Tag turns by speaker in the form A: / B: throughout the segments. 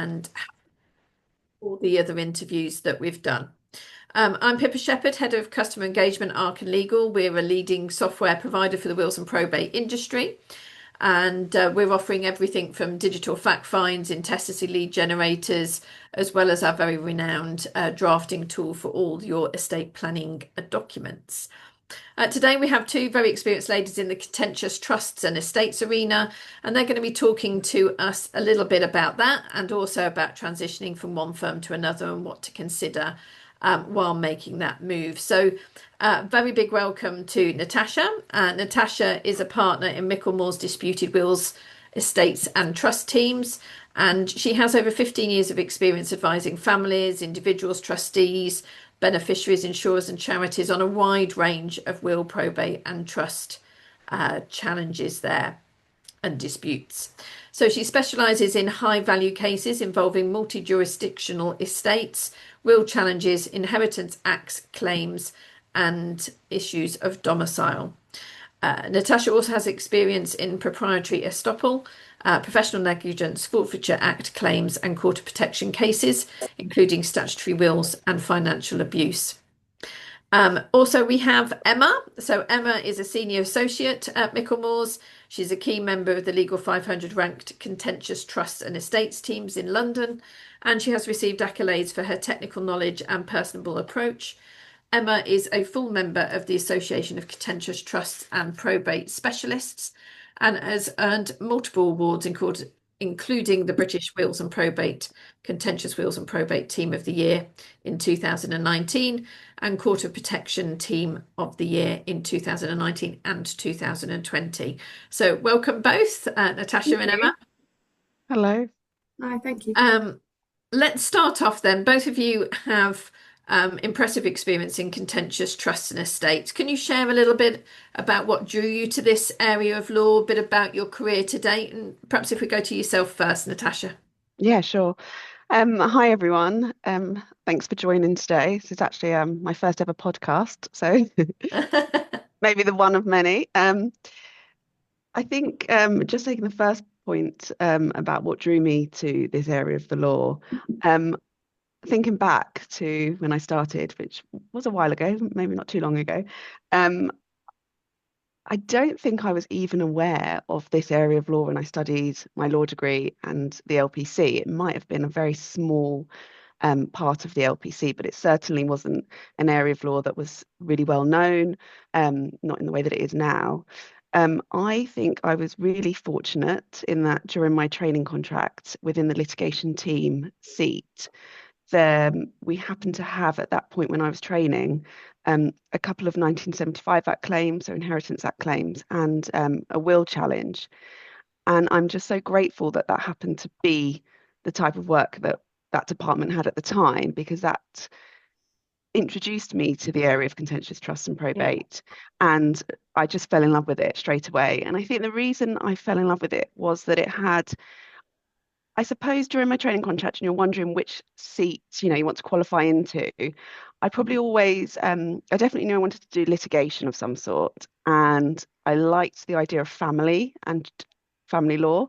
A: and all the other interviews that we've done. I'm Pippa Shepherd, Head of Customer Engagement, Arken Legal. We're a leading software provider for the wills and probate industry. And we're offering everything from digital fact finds, intestacy lead generators, as well as our very renowned drafting tool for all your estate planning documents. Today we have two very experienced ladies in the contentious trusts and estates arena, and they're going to be talking to us a little bit about that and also about transitioning from one firm to another and what to consider while making that move. So very big welcome to Natasha. Natasha is a partner in Michelmores Disputed Wills, Estates and Trust teams, and she has over 15 years of experience advising families, individuals, trustees, beneficiaries, insurers and charities on a wide range of will, probate and trust challenges there and disputes. So she specialises in high value cases involving multi-jurisdictional estates, will challenges, inheritance acts claims and issues of domicile. Natasha also has experience in proprietary estoppel, professional negligence, forfeiture act claims and court of protection cases, including statutory wills and financial abuse. Also, we have Emma. So Emma is a senior associate at Michelmores. She's a key member of the Legal 500 ranked contentious trusts and estates teams in London, and she has received accolades for her technical knowledge and personable approach. Emma is a full member of the Association of Contentious Trusts and Probate Specialists and has earned multiple awards, including the British Wills and Probate Contentious Wills and Probate Team of the Year in 2019 and Court of Protection Team of the Year in 2019 and 2020. So welcome both, Natasha and Emma.
B: Hello.
C: Hi, thank you.
A: Let's start off then. Both of you have impressive experience in contentious trusts and estates. Can you share a little bit about what drew you to this area of law, a bit about your career to date, and perhaps if we go to yourself first, Natasha?
B: Yeah, sure. Hi everyone. Thanks for joining today. This is actually my first ever podcast, so maybe the one of many. I think just taking the first point about what drew me to this area of the law, thinking back to when I started, which was a while ago, maybe not too long ago, I don't think I was even aware of this area of law when I studied my law degree and the LPC. It might have been a very small part of the LPC, but it certainly wasn't an area of law that was really well known, not in the way that it is now. I think I was really fortunate in that during my training contract within the litigation team seat, we happened to have at that point when I was training a couple of 1975 Act claims, so Inheritance Act claims, and a will challenge. And I'm just so grateful that that happened to be the type of work that that department had at the time, because that introduced me to the area of contentious trust and probate. And I just fell in love with it straight away. And I think the reason I fell in love with it was that it had, I suppose, during my training contract, and you're wondering which seat, you want to qualify into, I probably always, I definitely knew I wanted to do litigation of some sort, and I liked the idea of family and family law,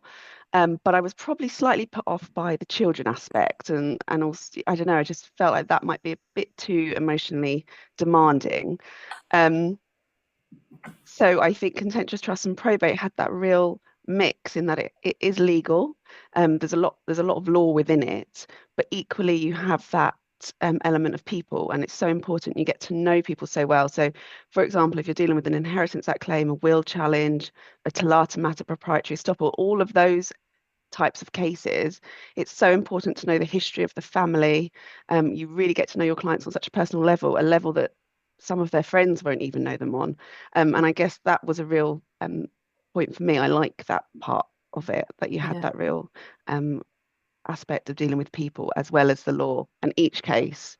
B: but I was probably slightly put off by the children aspect, and also, I don't know, I just felt like that might be a bit too emotionally demanding. So I think contentious trust and probate had that real mix in that it is legal. There's a lot of law within it, but equally you have that element of people, and it's so important you get to know people so well. So, for example, if you're dealing with an Inheritance Act claim, a will challenge, a Talata matter, proprietary estoppel, all of those types of cases, it's so important to know the history of the family. You really get to know your clients on such a personal level, a level that some of their friends won't even know them on. And I guess that was a real point for me. I like that part of it, that you had that real aspect of dealing with people as well as the law. And each case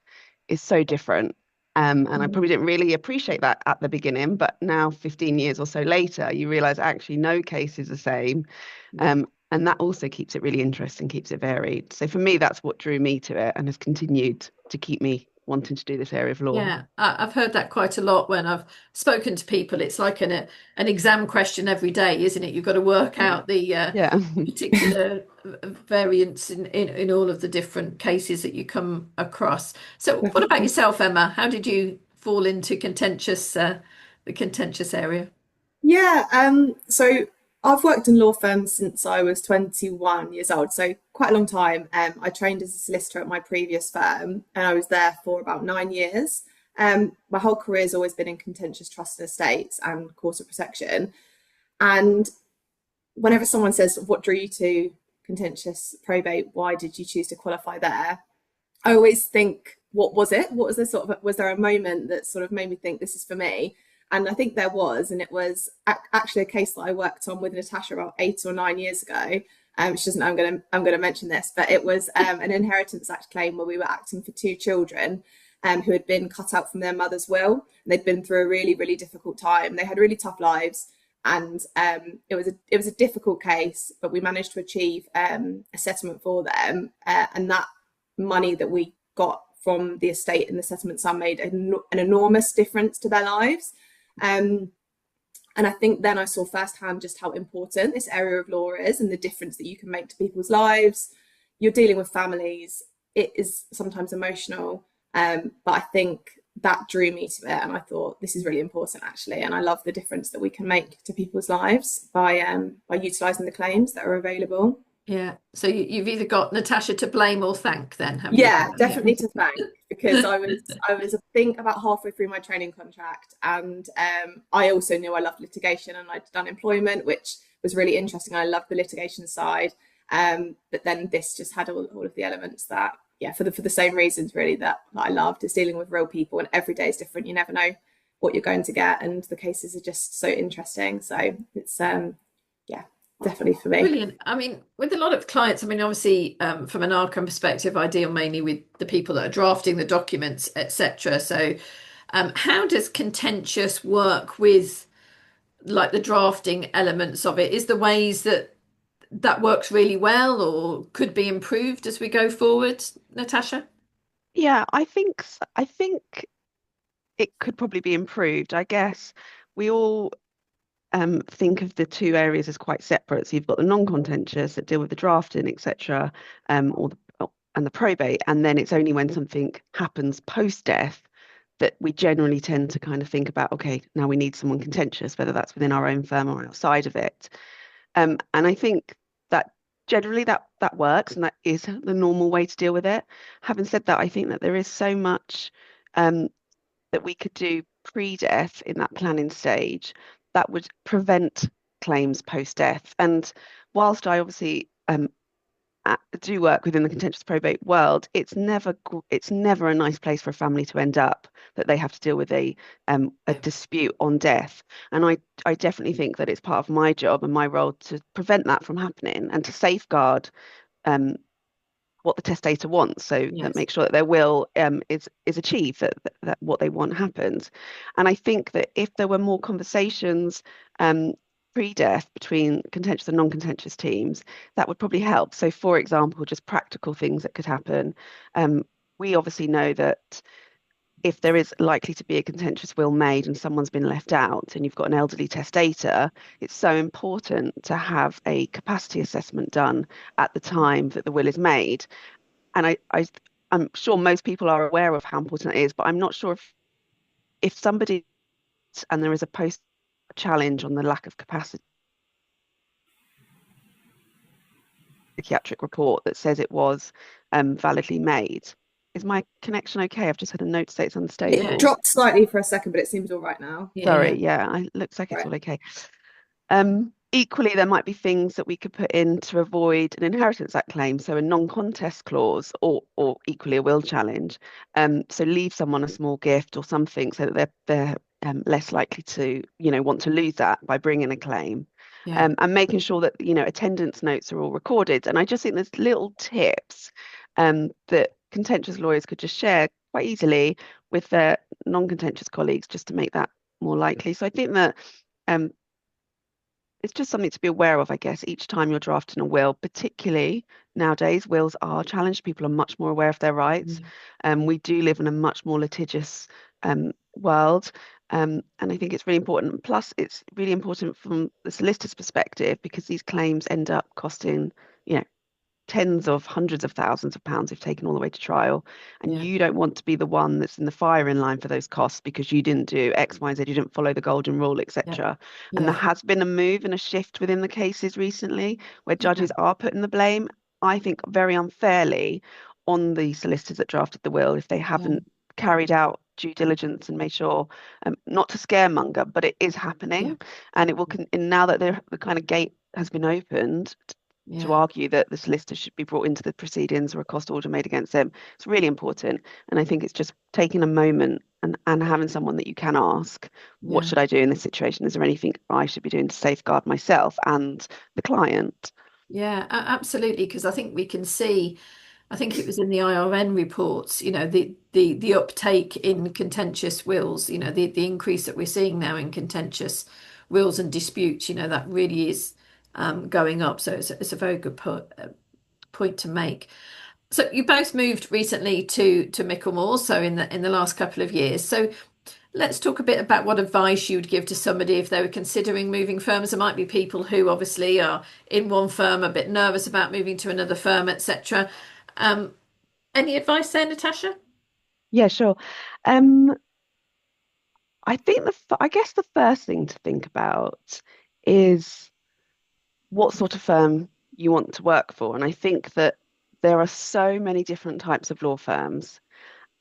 B: is so different. And I probably didn't really appreciate that at the beginning, but now 15 years or so later, you realize actually no case is the same. And that also keeps it really interesting, keeps it varied. So for me, that's what drew me to it and has continued to keep me wanting to do this area of law.
A: Yeah, I've heard that quite a lot when I've spoken to people. It's like an exam question every day, isn't it? You've got to work out the
B: Yeah.
A: particular variance in all of the different cases that you come across. So, what about
C: Definitely.
A: yourself, Emma? How did you fall into the contentious area?
C: Yeah, so I've worked in law firms since I was 21 years old, so quite a long time. I trained as a solicitor at my previous firm, and I was there for about 9 years. My whole career has always been in contentious trust and estates and court of protection. And whenever someone says, "What drew you to contentious probate? Why did you choose to qualify there?" I always think, what was it? What was the sort of, was there a moment that sort of made me think this is for me? And I think there was, and it was actually a case that I worked on with Natasha about 8 or 9 years ago. She doesn't know I'm gonna mention this, but it was an Inheritance Act claim where we were acting for two children who had been cut out from their mother's will. And they'd been through a really, really difficult time. They had really tough lives, and it was a difficult case, but we managed to achieve a settlement for them, and that money that we got from the estate and the settlement sum made an enormous difference to their lives. Um, and I think then I saw firsthand just how important this area of law is and the difference that you can make to people's lives. You're dealing with families, it is sometimes emotional, but I think that drew me to it, and I thought this is really important actually, and I love the difference that we can make to people's lives by utilising the claims that are available.
A: Yeah. So you've either got Natasha to blame or thank, then, have you?
C: Yeah,
A: Yeah.
C: definitely to thank, because I was I think about halfway through my training contract, and I also knew I loved litigation, and I'd done employment, which was really interesting. I loved the litigation side, but then this just had all of the elements that, yeah, for the same reasons really that I loved, is dealing with real people, and every day is different. You never know what you're going to get, and the cases are just so interesting. So it's yeah, definitely for me.
A: Brilliant. I mean, with a lot of clients, I mean, obviously, from an Arken perspective, I deal mainly with the people that are drafting the documents, etc. So, how does contentious work with like the drafting elements of it? Is the ways that that works really well or could be improved as we go forward, Natasha?
B: Yeah, I think it could probably be improved. I guess we all think of the two areas as quite separate. So you've got the non-contentious that deal with the drafting, etc., or and the probate, and then it's only when something happens post-death that we generally tend to kind of think about, okay, now we need someone contentious, whether that's within our own firm or outside of it. And I think that generally that works, and that is the normal way to deal with it. Having said that, I think that there is so much um, that we could do pre-death in that planning stage that would prevent claims post-death. And whilst I obviously do work within the contentious probate world, it's never a nice place for a family to end up, that they have to deal with a
A: Yeah.
B: dispute on death. And I definitely think that it's part of my job and my role to prevent that from happening and to safeguard um, what the testator wants, so that
A: Yes.
B: make sure that their will is achieved, that what they want happens. And I think that if there were more conversations pre-death between contentious and non-contentious teams, that would probably help. So, for example, just practical things that could happen. We obviously know that if there is likely to be a contentious will made and someone's been left out and you've got an elderly testator, it's so important to have a capacity assessment done at the time that the will is made. And I'm sure most people are aware of how important it is, but I'm not sure if somebody, and there is a post challenge on the lack of capacity psychiatric report that says it was validly made. Is my connection okay? I've just had a note to say it's
C: It
A: Yeah.
B: unstable.
C: dropped slightly for a second, but it seems all right now.
A: Yeah.
B: Sorry,
A: Yeah.
B: yeah, it looks like it's
C: Right.
B: all okay. Equally, there might be things that we could put in to avoid an Inheritance Act claim, so a non-contest clause, or equally a will challenge. So leave someone a small gift or something so that they're less likely to, want to lose that by bringing a claim.
A: Yeah.
B: And making sure that, attendance notes are all recorded. And I just think there's little tips that contentious lawyers could just share quite easily with their non-contentious colleagues just to make that more likely. So I think that um, it's just something to be aware of, I guess, each time you're drafting a will, particularly nowadays, wills are challenged. People are much more aware of their rights.
A: Mm.
B: We do live in a much more litigious world. And I think it's really important. Plus, it's really important from the solicitor's perspective because these claims end up costing, you know, tens of hundreds of thousands of pounds if taken all the way to trial. And
A: Yeah,
B: you don't want to be the one that's in the firing line for those costs because you didn't do X, Y, and Z, you didn't follow the golden rule,
A: yeah,
B: etc. And there
A: yeah,
B: has been a move and a shift within the cases recently where
A: yeah,
B: judges are putting the blame, I think very unfairly, on the solicitors that drafted the will if they
A: yeah,
B: haven't carried out due diligence and made sure, not to scaremonger, but it is
A: yeah,
B: happening. And it will, and now that the kind of gate has been opened, to
A: yeah,
B: argue that the solicitor should be brought into the proceedings or a cost order made against them. It's really important. And I think it's just taking a moment and having someone that you can ask, what
A: yeah.
B: should I do in this situation? Is there anything I should be doing to safeguard myself and the client?
A: Yeah, absolutely. Because I think we can see, I think it was in the IRN reports, the uptake in contentious wills, the increase that we're seeing now in contentious wills and disputes, that really is going up. So it's a very good point to make. So you both moved recently to Michelmores, so in the last couple of years. So let's talk a bit about what advice you would give to somebody if they were considering moving firms. There might be people who obviously are in one firm a bit nervous about moving to another firm, etc. Um, any advice there, Natasha?
B: Yeah, sure. Um, I think I guess the first thing to think about is what sort of firm you want to work for. And I think that there are so many different types of law firms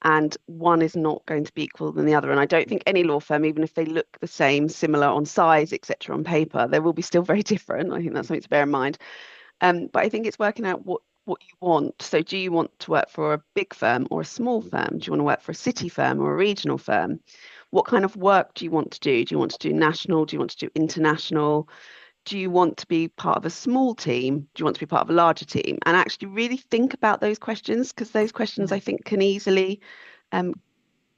B: and one is not going to be equal than the other. And I don't think any law firm, even if they look the same, similar on size, etc., on paper, they will be still very different. I think that's something to bear in mind. But I think it's working out what you want. So do you want to work for a big firm or a small firm? Do you want to work for a city firm or a regional firm? What kind of work do you want to do? Do you want to do national? Do you want to do international? Do you want to be part of a small team? Do you want to be part of a larger team? And actually really think about those questions because those questions
A: Yeah,
B: I think can easily um,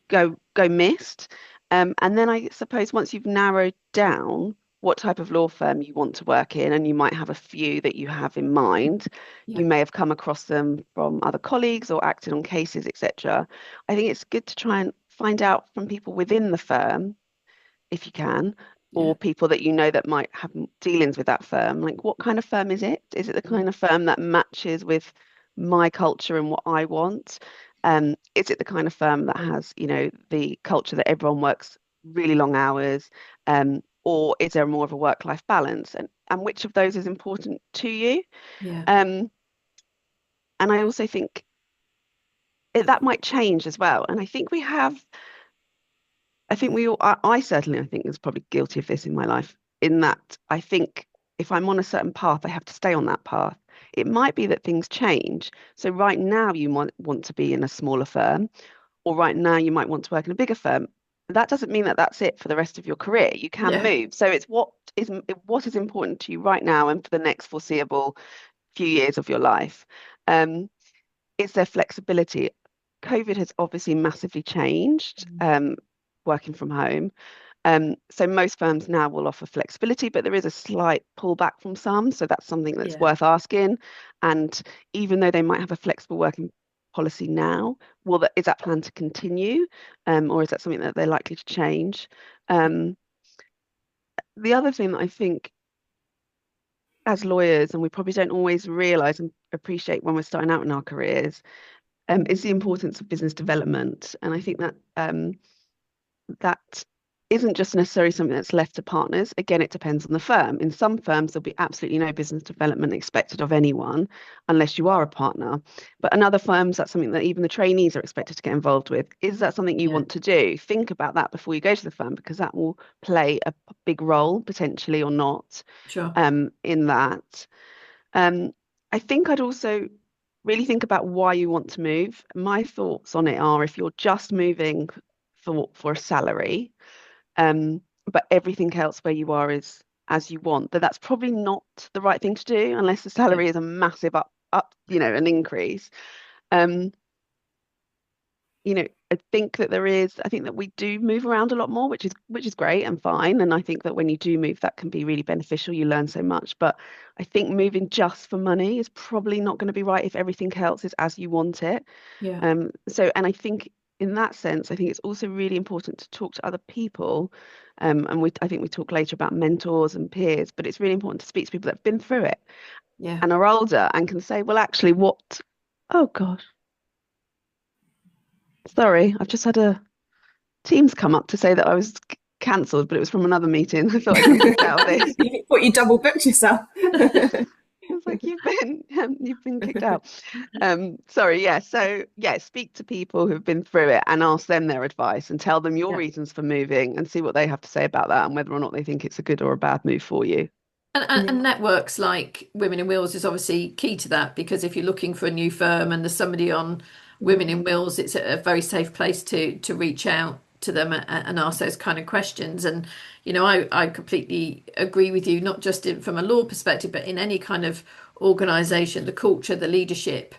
B: go missed. And then I suppose once you've narrowed down what type of law firm you want to work in, and you might have a few that you have in mind,
A: yeah,
B: you may have come across them from other colleagues or acted on cases, etc. I think it's good to try and find out from people within the firm if you can,
A: yeah,
B: or people that you know that might have dealings with that firm. Like, what kind of firm is it? Is it the
A: yeah,
B: kind of firm that matches with my culture and what I want? Is it the kind of firm that has, the culture that everyone works really long hours? Or is there more of a work-life balance? And which of those is important to you?
A: yeah,
B: Um, and I also think that might change as well. And I think we all, I certainly, I think, is probably guilty of this in my life, in that I think if I'm on a certain path, I have to stay on that path. It might be that things change. So right now you might want to be in a smaller firm, or right now you might want to work in a bigger firm. That doesn't mean that that's it for the rest of your career. You can
A: yeah,
B: move. So it's what is important to you right now and for the next foreseeable few years of your life. Um, is there flexibility? COVID has obviously massively changed working from home. So most firms now will offer flexibility, but there is a slight pullback from some. So that's something that's
A: yeah,
B: worth asking. And even though they might have a flexible working policy now, is that plan to continue? Or is that something that they're likely to change? Um, the other thing that I think as lawyers, and we probably don't always realize and appreciate when we're starting out in our careers, is the importance of business development. And I think that that isn't just necessarily something that's left to partners. Again, it depends on the firm. In some firms, there'll be absolutely no business development expected of anyone unless you are a partner. But in other firms, that's something that even the trainees are expected to get involved with. Is that something you
A: yeah,
B: want to do? Think about that before you go to the firm because that will play a big role, potentially or not,
A: sure,
B: in that. Um, I think I'd also really think about why you want to move. My thoughts on it are if you're just moving for a salary, but everything else where you are is as you want, that's probably not the right thing to do unless the
A: yeah,
B: salary is a massive up, an increase. Um, I think that I think that we do move around a lot more, which is great and fine. And I think that when you do move, that can be really beneficial. You learn so much. But I think moving just for money is probably not going to be right if everything else is as you want it.
A: Yeah.
B: And I think in that sense, I think it's also really important to talk to other people. And I think we talk later about mentors and peers, but it's really important to speak to people that have been through it
A: Yeah.
B: and are older and can say, well, actually, oh gosh, sorry, I've just had a Teams come up to say that I was cancelled, but it was from another meeting. I thought I'd get kicked out of this.
C: You thought you double booked yourself.
B: It's like you've been kicked out. Sorry, yeah. So yeah, speak to people who've been through it and ask them their advice and tell them your
A: Yeah.
B: reasons for moving and see what they have to say about that and whether or not they think it's a good or a bad move for you.
A: And networks like Women in Wills is obviously key to that, because if you're looking for a new firm and there's somebody on Women in Wills, it's a very safe place to reach out to them and ask those kind of questions. And I completely agree with you, not just from a law perspective, but in any kind of organization, the culture, the leadership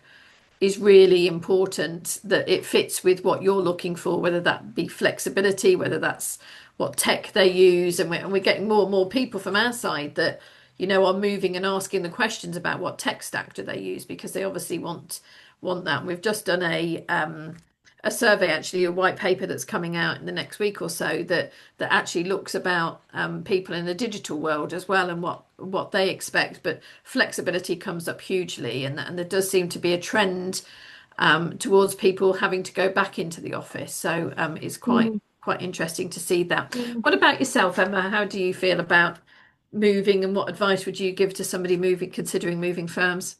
A: is really important, that it fits with what you're looking for, whether that be flexibility, whether that's what tech they use. And we're getting more and more people from our side that, are moving and asking the questions about what tech stack do they use, because they obviously want that. And we've just done a survey, actually, a white paper that's coming out in the next week or so, that actually looks about people in the digital world as well, and what they expect. But flexibility comes up hugely, and there does seem to be a trend towards people having to go back into the office. So it's quite
B: Mm.
A: quite interesting to see that.
B: Mm.
A: What about yourself, Emma? How do you feel about moving, and what advice would you give to somebody considering moving firms?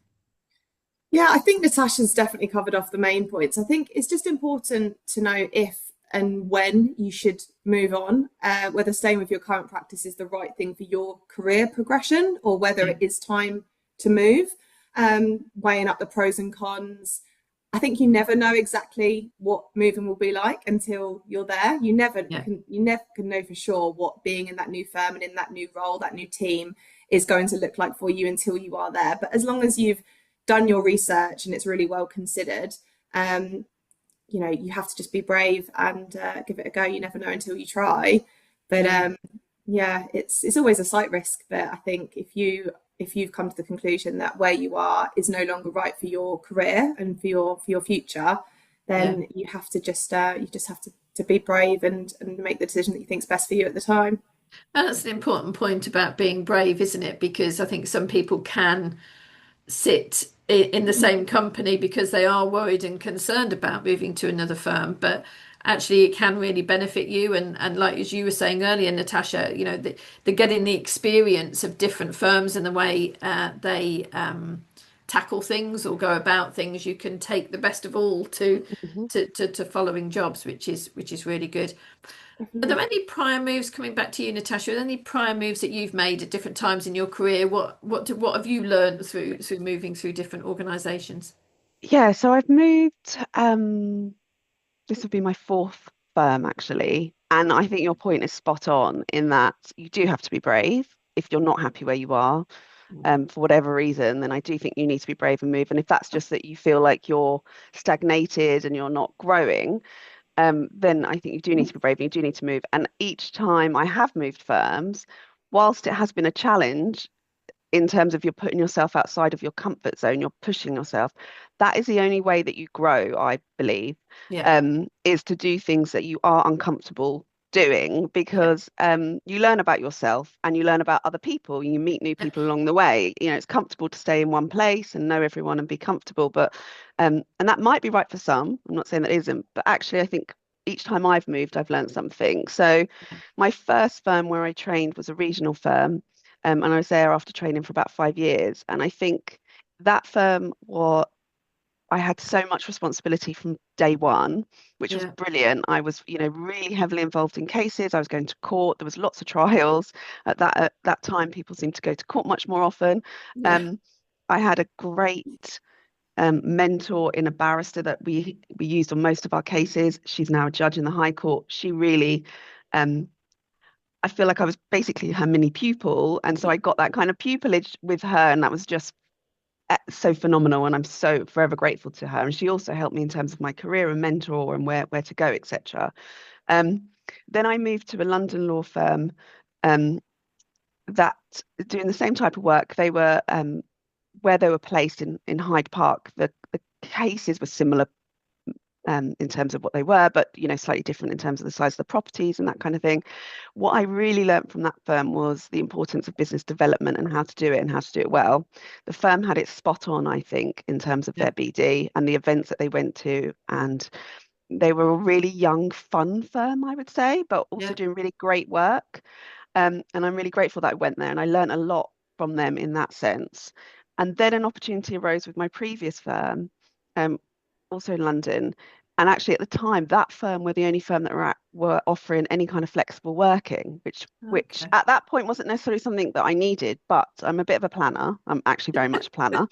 C: Yeah, I think Natasha's definitely covered off the main points. I think it's just important to know if and when you should move on, whether staying with your current practice is the right thing for your career progression or whether
A: Yeah,
C: it is time to move, weighing up the pros and cons. I think you never know exactly what moving will be like until you're there.
A: yeah,
C: You never can know for sure what being in that new firm and in that new role, that new team is going to look like for you until you are there. But as long as you've done your research and it's really well considered, um, you have to just be brave and give it a go. You never know until you try. But
A: yeah.
C: yeah, it's always a slight risk. But I think if you've come to the conclusion that where you are is no longer right for your career and for your future,
A: Yeah.
C: then you just have to be brave and make the decision that you think's best for you at the time.
A: That's an important point about being brave, isn't it? Because I think some people can sit in the same company because they are worried and concerned about moving to another firm, but actually it can really benefit you. And like as you were saying earlier, Natasha, they're getting the experience of different firms and the way they tackle things or go about things. You can take the best of all to
B: Mhm.
A: to following jobs, which is really good. Are there
C: Definitely.
A: any prior moves, coming back to you, Natasha? Are there any prior moves that you've made at different times in your career? What have you learned through moving through different organisations?
B: Yeah, so I've moved. This would be my fourth firm actually. And I think your point is spot on in that you do have to be brave if you're not happy where you are, for whatever reason, then I do think you need to be brave and move. And if that's just that you feel like you're stagnated and you're not growing, then I think you do need to be brave and you do need to move. And each time I have moved firms, whilst it has been a challenge, in terms of you're putting yourself outside of your comfort zone, you're pushing yourself. That is the only way that you grow, I believe,
A: Yeah,
B: is to do things that you are uncomfortable doing
A: yeah,
B: because you learn about yourself and you learn about other people. You meet new
A: yeah,
B: people along the way. It's comfortable to stay in one place and know everyone and be comfortable, but and that might be right for some. I'm not saying that isn't, but actually, I think each time I've moved, I've learned something. So, my first firm where I trained was a regional firm. And I was there after training for about 5 years. And I think that firm was, I had so much responsibility from day one, which was
A: yeah,
B: brilliant. I was, really heavily involved in cases. I was going to court. There was lots of trials. At that time, people seemed to go to court much more often.
A: yeah,
B: Um, I had a great mentor in a barrister that we used on most of our cases. She's now a judge in the High Court. She really um, I feel like I was basically her mini pupil. And so
A: yeah,
B: I got that kind of pupillage with her, and that was just so phenomenal, and I'm so forever grateful to her. And she also helped me in terms of my career and mentor and where to go, etc. Um, then I moved to a London law firm um, that doing the same type of work. They were where they were placed in Hyde Park. The cases were similar in terms of what they were, but slightly different in terms of the size of the properties and that kind of thing. What I really learned from that firm was the importance of business development and how to do it and how to do it well. The firm had it spot on, I think, in terms of
A: Yeah.
B: their BD and the events that they went to, and they were a really young, fun firm, I would say, but also
A: Yeah.
B: doing really great work. And I'm really grateful that I went there and I learned a lot from them in that sense. And then an opportunity arose with my previous firm, um, also in London. And actually, at the time, that firm were the only firm that were offering any kind of flexible working, which
A: Okay.
B: at that point wasn't necessarily something that I needed. But I'm a bit of a planner. I'm actually very much a planner.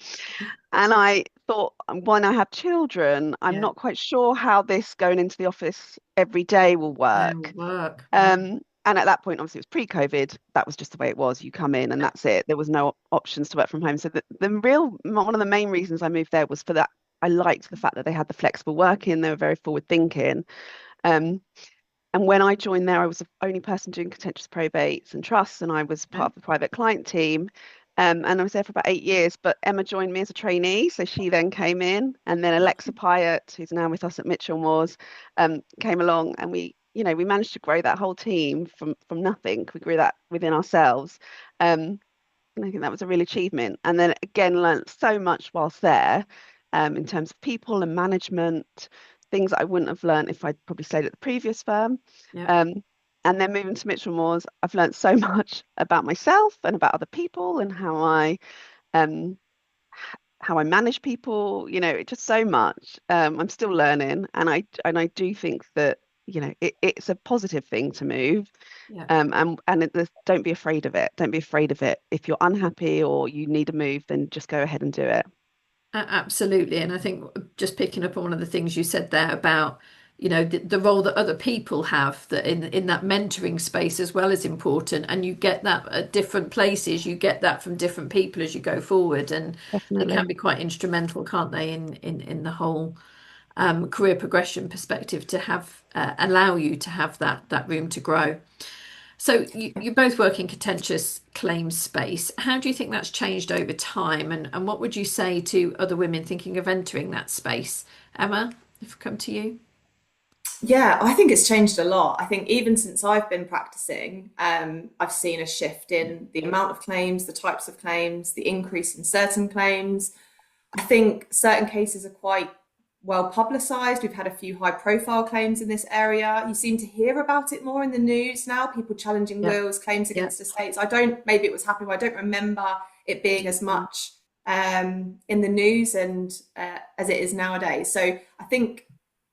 B: And I thought, when I have children, I'm
A: Yeah.
B: not quite sure how this going into the office every day will
A: Yeah, will
B: work.
A: work.
B: And at that point, obviously, it was pre-COVID. That was just the way it was. You come in and
A: Yeah.
B: that's it. There was no options to work from home. So one of the main reasons I moved there was for that. I liked the fact that they had the flexible working. They were very forward thinking. Um, and when I joined there, I was the only person doing contentious probates and trusts, and I was
A: Yeah.
B: part of the private client team. And I was there for about 8 years, but Emma joined me as a trainee. So she then came in, and then Alexa Pyatt, who's now with us at Michelmores, came along, and we managed to grow that whole team from nothing. We grew that within ourselves. And I think that was a real achievement. And then again, learnt so much whilst there, in terms of people and management, things that I wouldn't have learned if I'd probably stayed at the previous firm.
A: Yeah.
B: Um, and then moving to Michelmores, I've learnt so much about myself and about other people and um, how I manage people. Just so much. I'm still learning, and I do think that it's a positive thing to move.
A: Yeah.
B: Don't be afraid of it. Don't be afraid of it. If you're unhappy or you need a move, then just go ahead and do it.
A: Absolutely. And I think just picking up on one of the things you said there about, the role that other people have, that in that mentoring space as well is important. And you get that at different places. You get that from different people as you go forward. And they can
B: Definitely.
A: be quite instrumental, can't they, in the whole career progression perspective to have allow you to have that room to grow. So you both work in contentious claims space. How do you think that's changed over time, and what would you say to other women thinking of entering that space? Emma, if I come to you.
C: Yeah, I think it's changed a lot. I think even since I've been practicing, I've seen a shift in the amount of claims, the types of claims, the increase in certain claims. I think certain cases are quite well publicised. We've had a few high profile claims in this area. You seem to hear about it more in the news now, people challenging
A: Yeah,
C: wills, claims
A: yeah,
C: against estates. Maybe it was happening, but I don't remember it being as
A: mm,
C: much in the news and as it is nowadays. So I think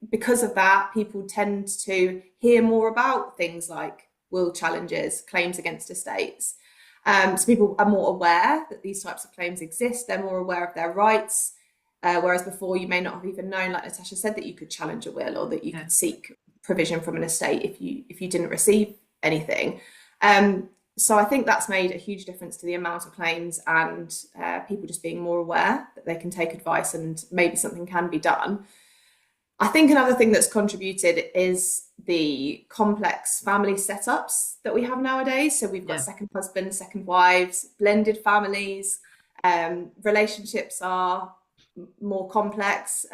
C: because of that, people tend to hear more about things like will challenges, claims against estates. So people are more aware that these types of claims exist. They're more aware of their rights. Whereas before, you may not have even known, like Natasha said, that you could challenge a will or that you
A: yeah,
C: could seek provision from an estate if you didn't receive anything. So I think that's made a huge difference to the amount of claims and people just being more aware that they can take advice and maybe something can be done. I think another thing that's contributed is the complex family setups that we have nowadays. So we've got
A: yeah,
C: second husbands, second wives, blended families. Relationships are more complex.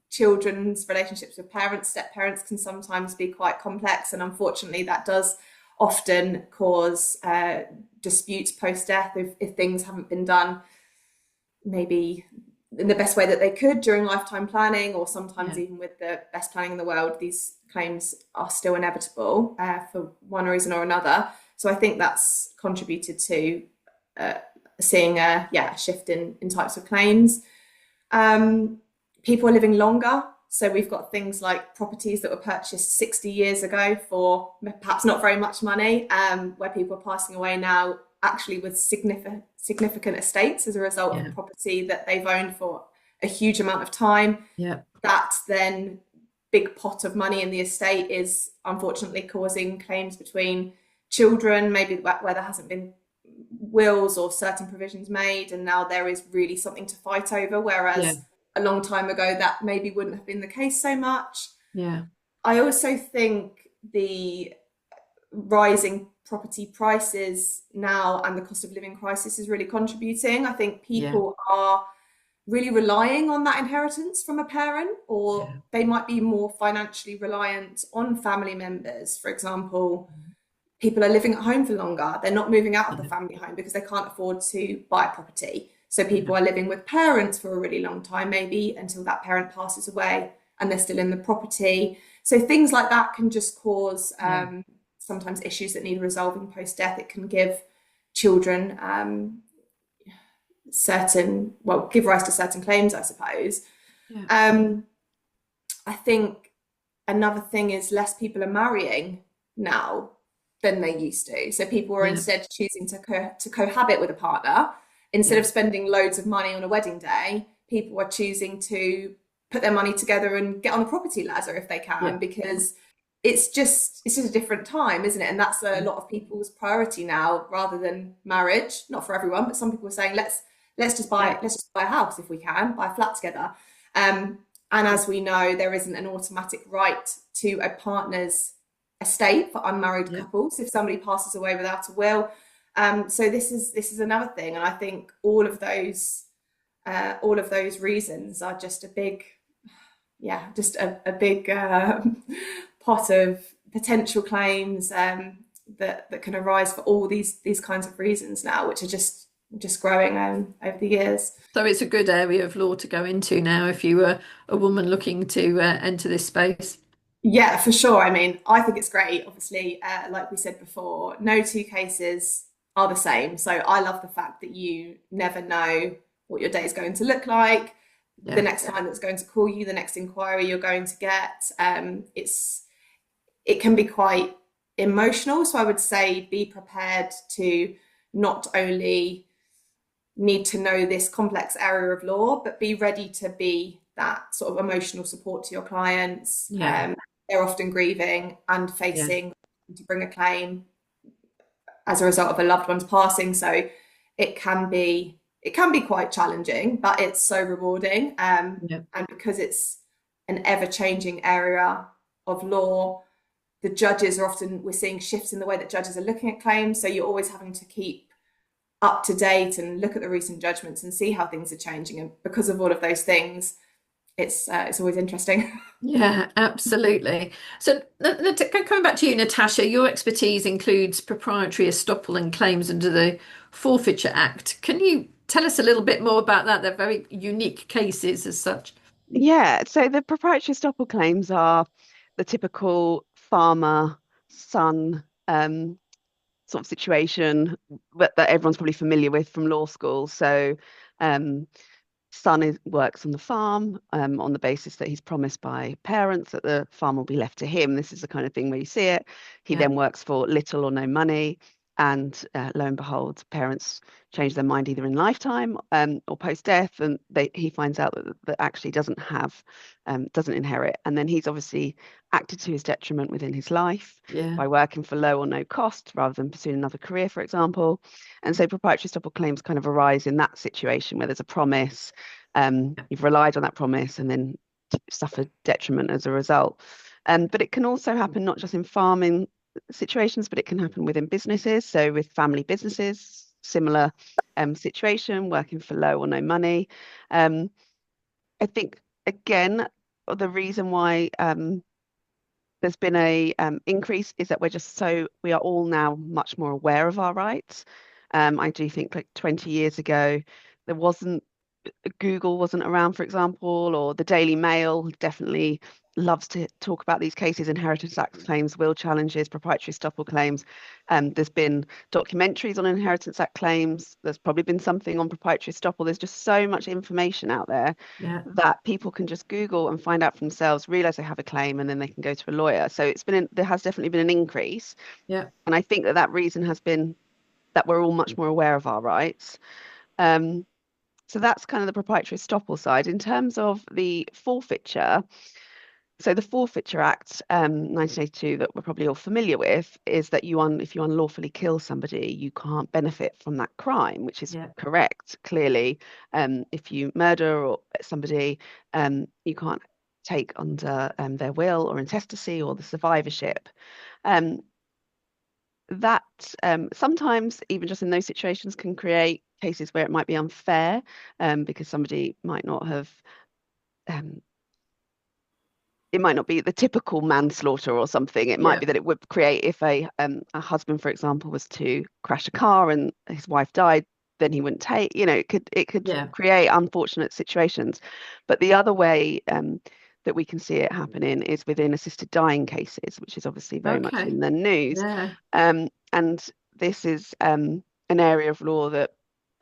C: Children's relationships with parents, step parents, can sometimes be quite complex, and unfortunately, that does often cause disputes post death if things haven't been done maybe in the best way that they could during lifetime planning, or sometimes
A: yeah.
C: even with the best planning in the world, these claims are still inevitable for one reason or another. So I think that's contributed to seeing a shift in types of claims. People are living longer. So we've got things like properties that were purchased 60 years ago for perhaps not very much money, where people are passing away now actually with significant estates as a result of
A: Yeah,
C: a property that they've owned for a huge amount of time.
A: yeah,
C: That then big pot of money in the estate is unfortunately causing claims between children, maybe where there hasn't been wills or certain provisions made, and now there is really something to fight over,
A: Yeah.
C: whereas a long time ago that maybe wouldn't have been the case so much.
A: Yeah.
C: I also think the rising property prices now and the cost of living crisis is really contributing. I think
A: Yeah.
C: people are really relying on that inheritance from a parent, or
A: Yeah.
C: they might be more financially reliant on family members. For example, people are living at home for longer. They're not moving out of the
A: Yeah.
C: family home because they can't afford to buy a property. So
A: Yeah.
C: people are living with parents for a really long time, maybe until that parent passes away and they're still in the property. So things like that can just cause
A: Yeah.
C: sometimes issues that need resolving post death. It can give children give rise to certain claims, I suppose.
A: Yeah.
C: Um, I think another thing is less people are marrying now than they used to. So people are
A: Yeah.
C: instead choosing to cohabit with a partner. Instead
A: Yeah.
C: of spending loads of money on a wedding day, people are choosing to put their money together and get on the property ladder if they can,
A: Yeah.
C: because it's just a different time, isn't it? And that's a lot of people's priority now, rather than marriage. Not for everyone, but some people are saying
A: Yeah.
C: let's just buy a house if we can, buy a flat together. Um, and as we know, there isn't an automatic right to a partner's estate for unmarried
A: Yeah.
C: couples if somebody passes away without a will. So this is another thing, and I think all of those reasons are just a big, yeah, just a big pot of potential claims that can arise for all these kinds of reasons now, which are just growing over the years.
A: So it's a good area of law to go into now if you were a woman looking to enter this space.
C: Yeah, for sure. I mean, I think it's great. Obviously, like we said before, no two cases are the same. So I love the fact that you never know what your day is going to look like, the
A: Yeah.
C: next time that's going to call you, the next inquiry you're going to get. It can be quite emotional. So I would say be prepared to not only need to know this complex area of law, but be ready to be that sort of emotional support to your clients.
A: Yeah.
C: They're often grieving and
A: Yeah.
C: facing to bring a claim as a result of a loved one's passing. So it can be quite challenging, but it's so rewarding.
A: Yeah.
C: And because it's an ever-changing area of law, the judges are often, we're seeing shifts in the way that judges are looking at claims. So you're always having to keep up to date and look at the recent judgments and see how things are changing. And because of all of those things, it's always interesting.
A: Yeah, absolutely. So, coming back to you, Natasha, your expertise includes proprietary estoppel and claims under the Forfeiture Act. Can you tell us a little bit more about that? They're very unique cases as such.
B: Yeah, so the proprietary estoppel claims are the typical farmer son sort of situation that everyone's probably familiar with from law school. So um, works on the farm on the basis that he's promised by parents that the farm will be left to him. This is the kind of thing where you see it. He
A: Yeah,
B: then works for little or no money, and lo and behold, parents change their mind either in lifetime or post death, and he finds out that actually doesn't inherit, and then he's obviously acted to his detriment within his life
A: yeah,
B: by working for low or no cost rather than pursuing another career, for example. And so proprietary estoppel claims kind of arise in that situation where there's a promise, you've relied on that promise and then suffered detriment as a result. But it can also happen not just in farming situations, but it can happen within businesses. So with family businesses, similar situation, working for low or no money. I think, again, the reason why there's been a increase is that we are all now much more aware of our rights. I do think like 20 years ago, there wasn't Google wasn't around, for example, or the Daily Mail definitely loves to talk about these cases, inheritance tax claims, will challenges, proprietary estoppel claims. There's been documentaries on inheritance act claims. There's probably been something on proprietary estoppel. There's just so much information out there
A: yeah,
B: that people can just Google and find out for themselves, realize they have a claim, and then they can go to a lawyer. So there has definitely been an increase.
A: yeah,
B: And I think that reason has been that we're all much more aware of our rights. Um, so that's kind of the proprietary estoppel side. In terms of the forfeiture, So the Forfeiture Act, 1982, that we're probably all familiar with, is that if you unlawfully kill somebody, you can't benefit from that crime, which is
A: Yeah.
B: correct, clearly. If you murder or somebody, you can't take under their will or intestacy or the survivorship. Um, that sometimes, even just in those situations, can create cases where it might be unfair, because somebody might not have. Um, it might not be the typical manslaughter or something. It might
A: Yeah.
B: be that it would create, if a husband, for example, was to crash a car and his wife died, then he wouldn't take, it could
A: Yeah.
B: create unfortunate situations. But the other way that we can see it happening is within assisted dying cases, which is obviously very much
A: Okay.
B: in the news.
A: Yeah.
B: And this is an area of law that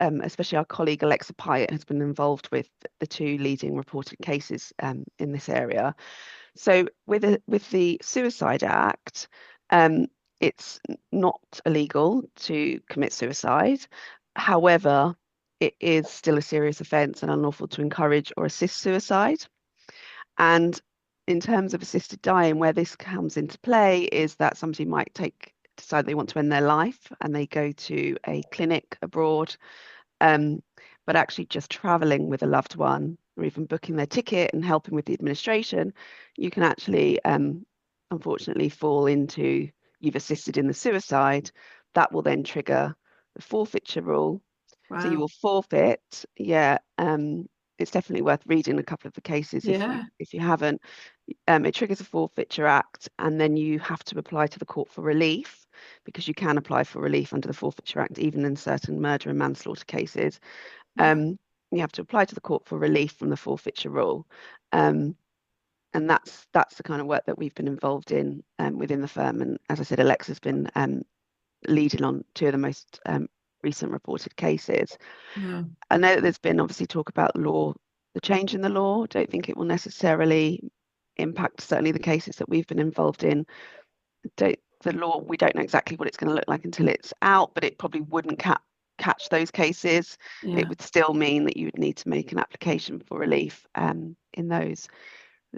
B: especially our colleague Alexa Pyatt has been involved with the two leading reported cases in this area. So with the Suicide Act, it's not illegal to commit suicide. However, it is still a serious offence and unlawful to encourage or assist suicide. And in terms of assisted dying, where this comes into play is that somebody might decide they want to end their life and they go to a clinic abroad, um, but actually just traveling with a loved one or even booking their ticket and helping with the administration, you can actually, unfortunately, fall into you've assisted in the suicide. That will then trigger the forfeiture rule. So you
A: Wow.
B: will forfeit. Yeah, it's definitely worth reading a couple of the cases
A: Yeah.
B: if you haven't. It triggers a forfeiture act, and then you have to apply to the court for relief, because you can apply for relief under the Forfeiture Act, even in certain murder and manslaughter cases.
A: Yeah.
B: You have to apply to the court for relief from the forfeiture rule. Um, and that's the kind of work that we've been involved in within the firm. And as I said, Alexa's been leading on two of the most recent reported cases.
A: Wow.
B: I know that there's been obviously talk about the change in the law. Don't think it will necessarily impact certainly the cases that we've been involved in. The law, we don't know exactly what it's going to look like until it's out, but it probably wouldn't catch those cases. It
A: Yeah.
B: would still mean that you would need to make an application for relief in those.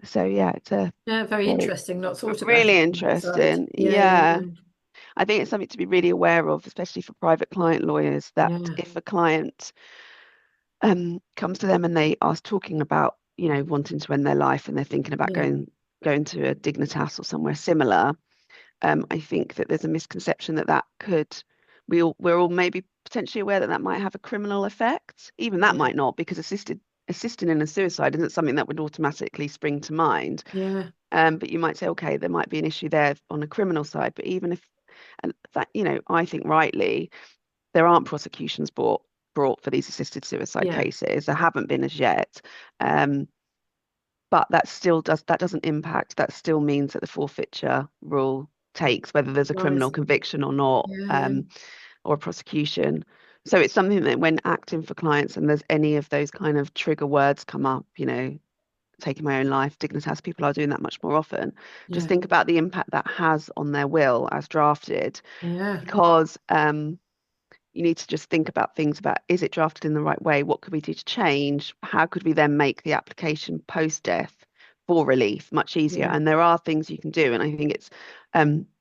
B: So yeah, it's a
A: Yeah. Very
B: very
A: interesting. Not thought about
B: really
A: it from that side.
B: interesting.
A: Yeah. Yeah.
B: Yeah.
A: Yeah.
B: I think it's something to be really aware of, especially for private client lawyers, that
A: Yeah.
B: if a client comes to them and they are talking about, wanting to end their life and they're thinking about
A: Yeah.
B: going to a Dignitas or somewhere similar, I think that there's a misconception that could, we're all maybe potentially aware that might have a criminal effect. Even that
A: Yeah.
B: might not, because assisting in a suicide isn't something that would automatically spring to mind.
A: Yeah.
B: But you might say, okay, there might be an issue there on a criminal side. But even if, and that, I think rightly, there aren't prosecutions brought for these assisted suicide
A: Yeah.
B: cases. There haven't been as yet. But that doesn't impact. That still means that the forfeiture rule takes, whether there's a criminal
A: Right.
B: conviction or not,
A: Yeah. Yeah.
B: or a prosecution. So it's something that when acting for clients and there's any of those kind of trigger words come up, taking my own life, Dignitas, people are doing that much more often. Just
A: Yeah.
B: think about the impact that has on their will as drafted,
A: Yeah.
B: because you need to just think about things about, is it drafted in the right way? What could we do to change? How could we then make the application post-death for relief much easier?
A: Yeah.
B: And there are things you can do. And I think it's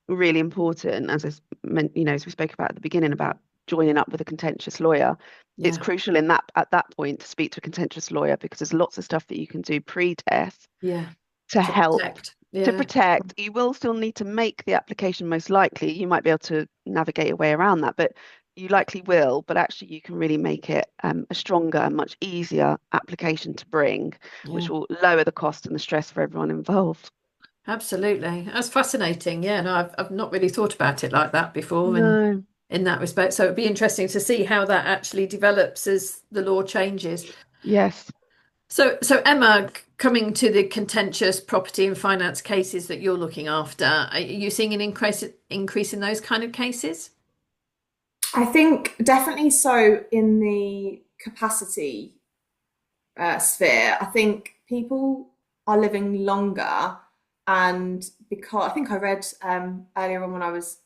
B: really important, as I meant, as we spoke about at the beginning, about joining up with a contentious lawyer. It's
A: Yeah.
B: crucial at that point to speak to a contentious lawyer, because there's lots of stuff that you can do pre-death
A: Yeah.
B: to
A: To
B: help
A: protect.
B: to
A: Yeah.
B: protect. You will still need to make the application, most likely. You might be able to navigate a way around that, but you likely will. But actually, you can really make it a stronger and much easier application to bring,
A: Yeah.
B: which will lower the cost and the stress for everyone involved.
A: Absolutely. That's fascinating. Yeah. No, I've not really thought about it like that before, and
B: No,
A: in that respect. So it'd be interesting to see how that actually develops as the law changes.
B: yes,
A: So Emma, coming to the contentious property and finance cases that you're looking after, are you seeing an increase in those kind of cases?
C: I think definitely so in the capacity sphere. I think people are living longer, and because I think I read earlier on when I was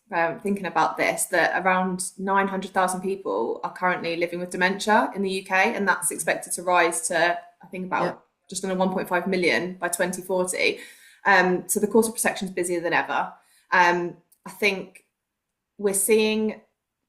C: thinking about this that around 900,000 people are currently living with dementia in the UK, and that's expected to rise to I think
A: Yeah.
C: about just under 1.5 million by 2040. So the court of protection is busier than ever. I think we're seeing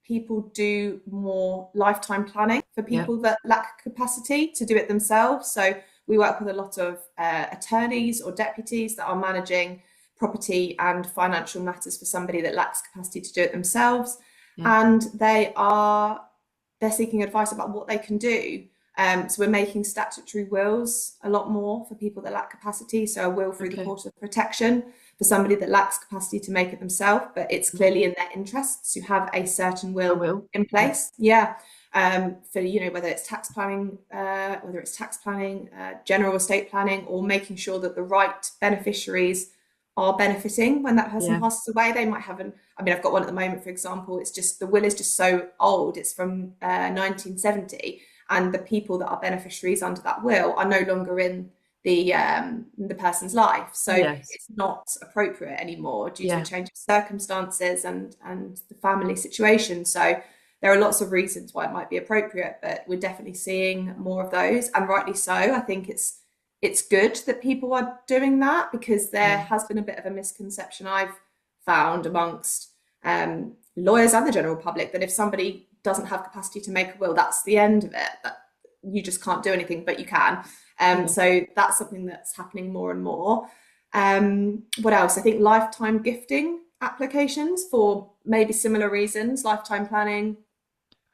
C: people do more lifetime planning for
A: Yeah.
C: people that lack capacity to do it themselves. So we work with a lot of attorneys or deputies that are managing property and financial matters for somebody that lacks capacity to do it themselves.
A: Yeah.
C: And they're seeking advice about what they can do. So we're making statutory wills a lot more for people that lack capacity. So a will through the
A: Okay.
C: court of protection for somebody that lacks capacity to make it themselves, but it's clearly in their interests to have a certain
A: I
C: will
A: will.
C: in
A: Yeah.
C: place. Yeah. For whether it's tax planning, general estate planning, or making sure that the right beneficiaries are benefiting when that person
A: Yeah.
C: passes away. They might have I've got one at the moment, for example. It's just the will is just so old. It's from 1970, and the people that are beneficiaries under that will are no longer in the person's life, so
A: Yes.
C: it's not appropriate anymore due to a
A: Yeah.
C: change of circumstances and the family situation. So there are lots of reasons why it might be appropriate, but we're definitely seeing more of those, and rightly so. I think it's good that people are doing that, because there
A: Yeah.
C: has been a bit of a misconception I've found amongst lawyers and the general public, that if somebody doesn't have capacity to make a will, that's the end of it, that you just can't do anything, but you can.
A: Yeah.
C: So that's something that's happening more and more. What else? I think lifetime gifting applications for maybe similar reasons, lifetime planning.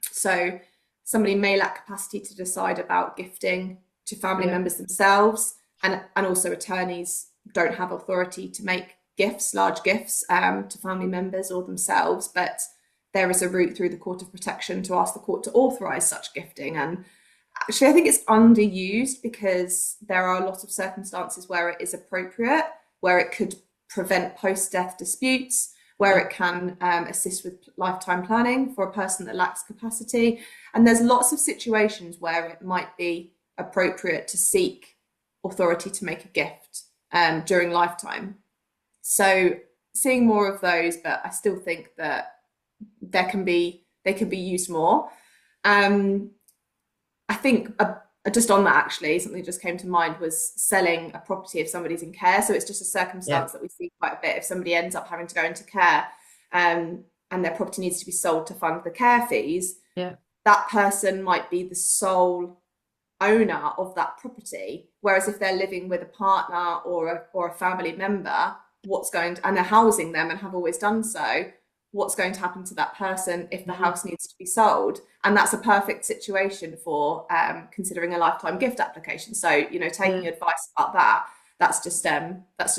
C: So somebody may lack capacity to decide about gifting to family
A: Yeah.
C: members themselves, and also attorneys don't have authority to make gifts, large gifts, to family members or themselves, but there is a route through the court of protection to ask the court to authorise such gifting. And actually, I think it's underused, because there are a lot of circumstances where it is appropriate, where it could prevent post-death disputes, where
A: Yeah.
C: it can assist with lifetime planning for a person that lacks capacity. And there's lots of situations where it might be appropriate to seek authority to make a gift during lifetime. So seeing more of those, but I still think that they can be used more. Um, I think just on that, actually, something that just came to mind was selling a property if somebody's in care. So it's just a
A: Yeah.
C: circumstance that we see quite a bit. If somebody ends up having to go into care, and their property needs to be sold to fund the care fees,
A: Yeah.
C: that person might be the sole owner of that property. Whereas if they're living with a partner or a family member, and they're housing them and have always done so, what's going to happen to that person if the
A: Mhm.
C: house needs to be sold? And that's a perfect situation for considering a lifetime gift application. So, taking
A: Yeah.
C: advice about that, that's just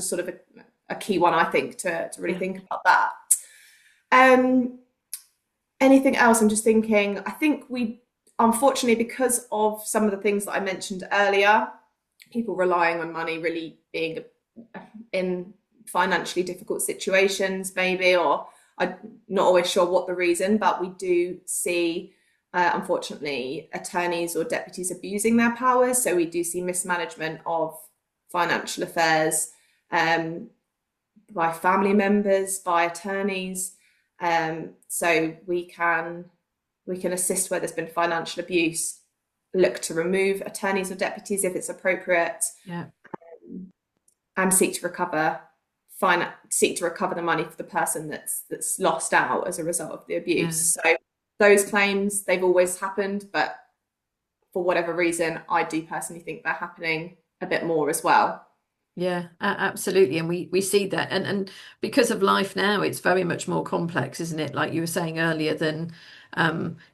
C: sort of a key one, I think, to really
A: Yeah.
C: think about that. Um, Anything else? I'm just thinking, I think unfortunately, because of some of the things that I mentioned earlier, people relying on money, really being in financially difficult situations, maybe, or I'm not always sure what the reason, but we do see, unfortunately, attorneys or deputies abusing their powers. So we do see mismanagement of financial affairs by family members, by attorneys. So we can assist where there's been financial abuse, look to remove attorneys or deputies if it's appropriate,
A: Yeah.
C: and seek to recover the money for the person that's lost out as a result of the
A: Yeah.
C: abuse. So those claims, they've always happened, but for whatever reason, I do personally think they're happening a bit more as well.
A: Yeah, absolutely. And we see that. And because of life now, it's very much more complex, isn't it? Like you were saying earlier, than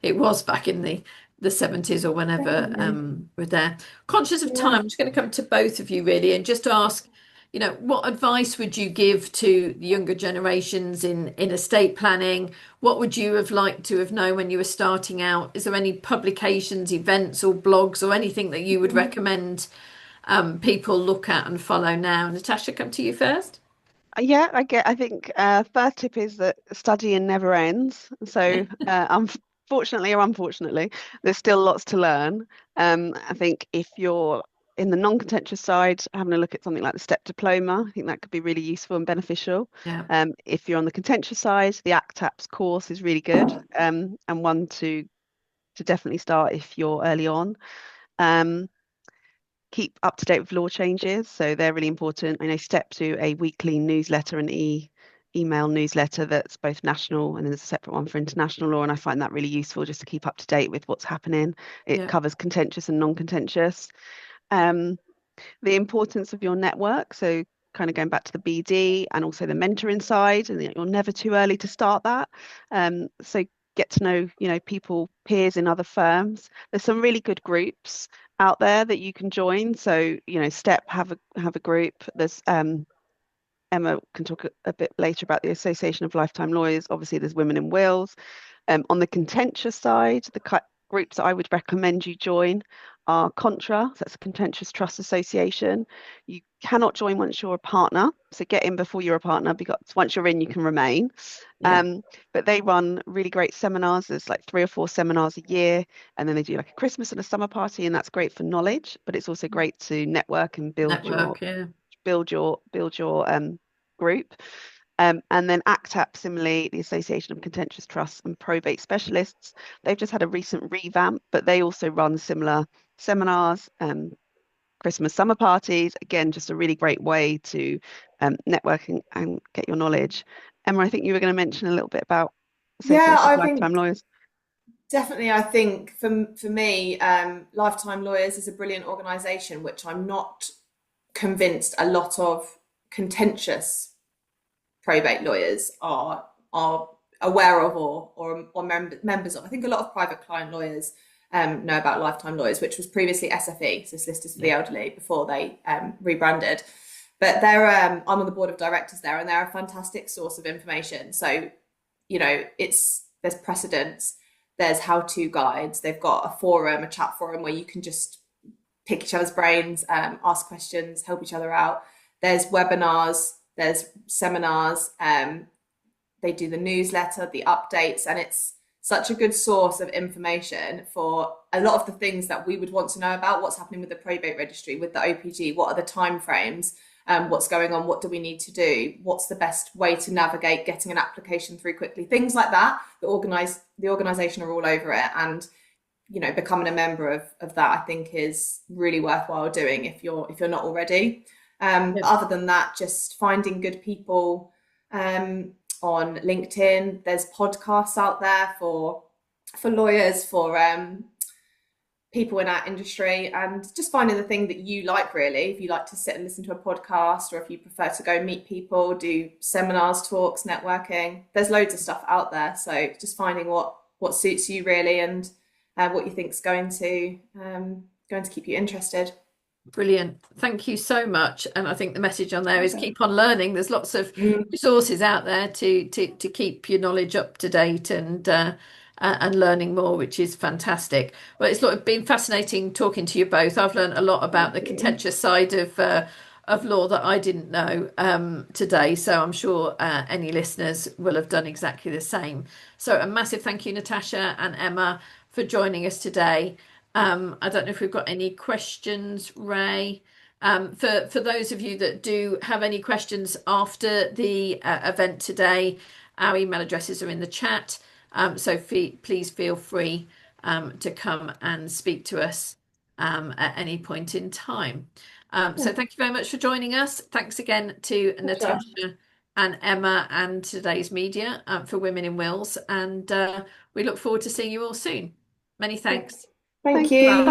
A: it was back in the 70s or whenever
C: Definitely.
A: we're there. Conscious of time,
C: Yeah.
A: I'm just going to come to both of you really and just ask, what advice would you give to the younger generations in estate planning? What would you have liked to have known when you were starting out? Is there any publications, events, or blogs or anything that you would recommend people look at and follow now? Natasha, come to you first.
B: Yeah, I think first tip is that studying never ends. So unfortunately or unfortunately, there's still lots to learn. I think if you're in the non-contentious side, having a look at something like the step diploma, I think that could be really useful and beneficial.
A: Yeah,
B: If you're on the contentious side, the ACTAPS course is really good, and one to definitely start if you're early on. Um, keep up to date with law changes. So they're really important. I know Step do a weekly newsletter and email newsletter that's both national and there's a separate one for international law. And I find that really useful just to keep up to date with what's happening. It
A: Yeah.
B: covers contentious and non-contentious. The importance of your network. So kind of going back to the BD and also the mentoring side, and you're never too early to start that. So get to know, people, peers in other firms. There's some really good groups out there that you can join. So, Step have a group. There's Emma can talk a bit later about the Association of Lifetime Lawyers. Obviously, there's Women in Wills. On the contentious side, the groups I would recommend you join are Contra, so that's a Contentious Trust Association. You cannot join once you're a partner, so get in before you're a partner, because once you're in, you can remain.
A: Yeah.
B: But they run really great seminars. There's like 3 or 4 seminars a year, and then they do like a Christmas and a summer party, and that's great for knowledge, but it's also great to network and
A: Network, yeah.
B: build your group. And then ACTAP, similarly, the Association of Contentious Trusts and Probate Specialists, they've just had a recent revamp, but they also run similar seminars, Christmas summer parties. Again, just a really great way to network and get your knowledge. Emma, I think you were going to mention a little bit about
C: Yeah,
B: Association of
C: I
B: Lifetime
C: think
B: Lawyers.
C: definitely. I think for me, Lifetime Lawyers is a brilliant organisation, which I'm not convinced a lot of contentious probate lawyers are aware of or members of. I think a lot of private client lawyers know about Lifetime Lawyers, which was previously SFE, so Solicitors for the Elderly, before they rebranded. But I'm on the board of directors there, and they're a fantastic source of information. So, there's precedents, there's how-to guides. They've got a forum, a chat forum where you can just pick each other's brains, ask questions, help each other out. There's webinars, there's seminars, they do the newsletter, the updates, and it's such a good source of information for a lot of the things that we would want to know about. What's happening with the probate registry, with the OPG, what are the timeframes, what's going on, what do we need to do, what's the best way to navigate getting an application through quickly, things like that. The organisation are all over it, and becoming a member of that, I think, is really worthwhile doing if you're not already. Other than that, just finding good people on LinkedIn. There's podcasts out there for lawyers, for people in our industry, and just finding the thing that you like, really. If you like to sit and listen to a podcast, or if you prefer to go meet people, do seminars, talks, networking, there's loads of stuff out there. So just finding what suits you, really, and what you think's going to keep you interested.
A: Brilliant. Thank you so much. And I think the message on there is keep on learning. There's lots of resources out there to keep your knowledge up to date and learning more, which is fantastic. Well, it's been fascinating talking to you both. I've learned a lot about the contentious side of law that I didn't know today. So I'm sure any listeners will have done exactly the same. So a massive thank you, Natasha and Emma, for joining us today. I don't know if we've got any questions, Ray. For those of you that do have any questions after the event today, our email addresses are in the chat. So please feel free to come and speak to us at any point in time. So thank you very much for joining us. Thanks again to Natasha and Emma and today's media for Women in Wills. And we look forward to seeing you all soon. Many thanks.
C: Thank
B: Thanks.
C: you.
B: Bye.